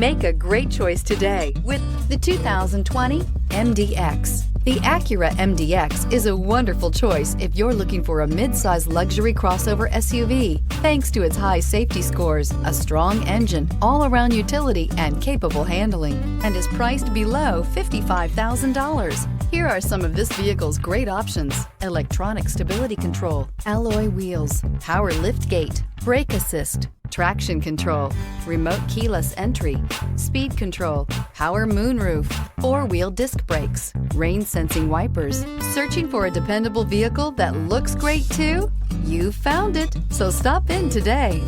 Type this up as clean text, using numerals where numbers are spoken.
Make a great choice today with the 2020 MDX. The Acura MDX is a wonderful choice if you're looking for a mid-size luxury crossover SUV. Thanks to its high safety scores, a strong engine, all-around utility, and capable handling, and is priced below $55,000. Here are some of this vehicle's great options: electronic stability control, alloy wheels, power liftgate, brake assist, traction control, remote keyless entry, speed control, power moonroof, four-wheel disc brakes, rain sensing wipers. Searching for a dependable vehicle that looks great too? You found it, so stop in today.